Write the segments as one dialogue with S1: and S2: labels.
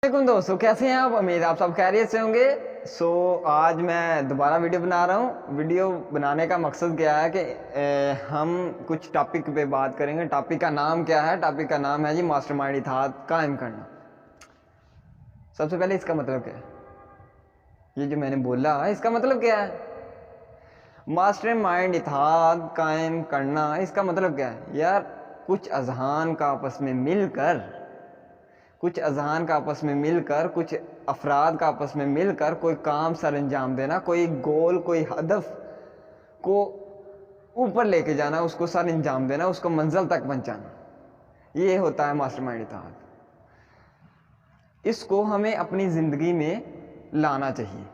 S1: वालेकुम दोस्तों, कैसे हैं आप? उम्मीद आप सब खैरियत से होंगे। आज मैं दोबारा वीडियो बना रहा हूँ। वीडियो बनाने का मकसद क्या है कि हम कुछ टॉपिक पे बात करेंगे। टॉपिक का नाम क्या है? टॉपिक का नाम है जी मास्टरमाइंड इत्तेहाद कायम करना। सबसे पहले इसका मतलब क्या है? ये जो मैंने बोला इसका मतलब क्या है? मास्टरमाइंड इत्तेहाद कायम करना, इसका मतलब क्या है यार? कुछ अजहान का आपस में मिलकर कुछ अफराद का आपस में मिलकर कोई काम सर अंजाम देना, कोई गोल, कोई हदफ को ऊपर लेके जाना, उसको सर अंजाम देना, उसको मंजिल तक पहुंचाना, ये होता है मास्टरमाइंड इत्तेहाद। इसको हमें अपनी ज़िंदगी में लाना चाहिए।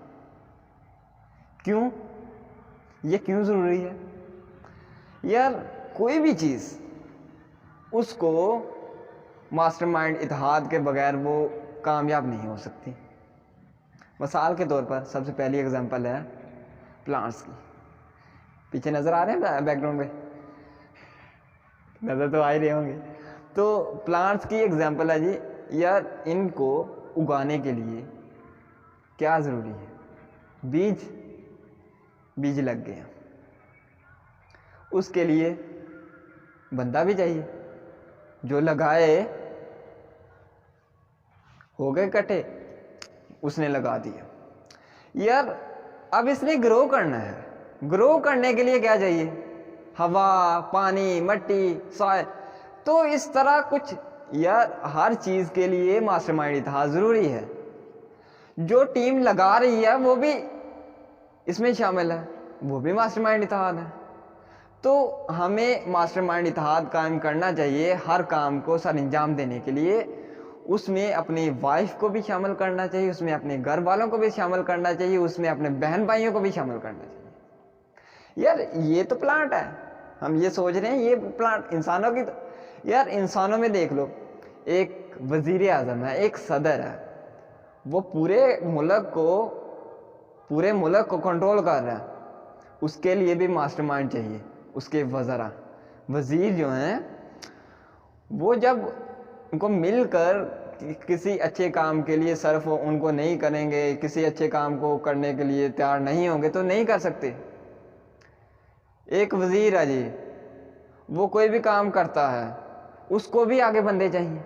S1: क्यों? ये क्यों ज़रूरी है यार? कोई भी चीज़ उसको मास्टरमाइंड इत्तेहाद के बगैर वो कामयाब नहीं हो सकती। मिसाल के तौर पर सबसे पहली एग्जांपल है प्लांट्स की। पीछे नज़र आ रहे हैं बैकग्राउंड में? नज़र तो आ ही रहे होंगे। तो प्लांट्स की एग्जांपल है जी। यार इनको उगाने के लिए क्या ज़रूरी है? बीज लग गए, उसके लिए बंदा भी चाहिए जो लगाए। हो गए कटे, उसने लगा दिया। यार अब इसने ग्रो करना है। ग्रो करने के लिए क्या चाहिए? हवा, पानी, मिट्टी, सॉइल। तो इस तरह कुछ यार हर चीज़ के लिए मास्टरमाइंड इत्तेहाद ज़रूरी है। जो टीम लगा रही है वो भी इसमें शामिल है, वो भी मास्टरमाइंड इत्तेहाद है। तो हमें मास्टरमाइंड इत्तेहाद कायम करना चाहिए हर काम को सर अंजाम देने के लिए। उसमें अपनी वाइफ को भी शामिल करना चाहिए, उसमें अपने घर वालों को भी शामिल करना चाहिए, उसमें अपने बहन भाइयों को भी शामिल करना चाहिए। यार ये तो प्लांट है, हम ये सोच रहे हैं ये प्लांट इंसानों की। तो यार इंसानों में देख लो, एक वजीर आज़म है, एक सदर है, वो पूरे मुल्क को कंट्रोल कर रहा है। उसके लिए भी मास्टरमाइंड चाहिए। उसके वज़ीर जो हैं वो जब उनको मिलकर किसी अच्छे काम के लिए सर्फ उनको नहीं करेंगे, किसी अच्छे काम को करने के लिए तैयार नहीं होंगे तो नहीं कर सकते। एक वज़ीर है जी, वो कोई भी काम करता है, उसको भी आगे बंदे चाहिए।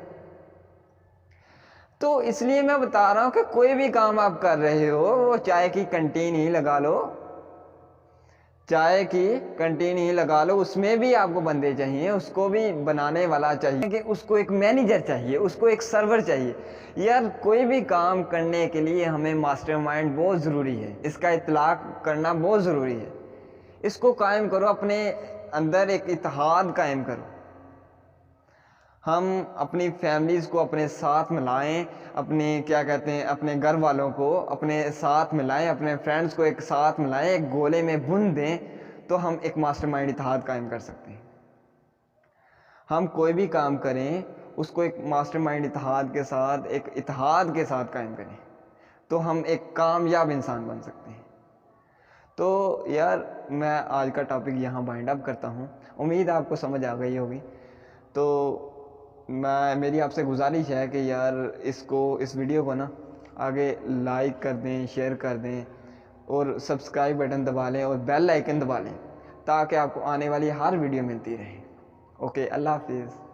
S1: तो इसलिए मैं बता रहा हूँ कि कोई भी काम आप कर रहे हो, वो चाय की कंटीन ही लगा लो, उसमें भी आपको बंदे चाहिए, उसको भी बनाने वाला चाहिए, कि उसको एक मैनेजर चाहिए, उसको एक सर्वर चाहिए। यार कोई भी काम करने के लिए हमें मास्टरमाइंड बहुत ज़रूरी है, इसका इत्तलाक करना बहुत ज़रूरी है। इसको कायम करो, अपने अंदर एक इत्तेहाद कायम करो। हम अपनी फैमिलीज़ को अपने साथ मिलाएं, अपने घर वालों को अपने साथ मिलाएं, अपने फ्रेंड्स को एक साथ मिलाएं, एक गोले में बुन दें, तो हम एक मास्टरमाइंड इत्तेहाद कायम कर सकते हैं। हम कोई भी काम करें उसको एक मास्टरमाइंड इत्तेहाद के साथ, एक इत्तेहाद के साथ कायम करें, तो हम एक कामयाब इंसान बन सकते हैं। तो यार मैं आज का टॉपिक यहाँ वाइंड अप करता हूँ। उम्मीद आपको समझ आ गई होगी। तो मेरी आपसे गुजारिश है कि यार इस वीडियो को ना आगे लाइक कर दें, शेयर कर दें, और सब्सक्राइब बटन दबा लें और बेल आइकन दबा लें, ताकि आपको आने वाली हर वीडियो मिलती रहे। ओके, अल्लाह हाफिज़।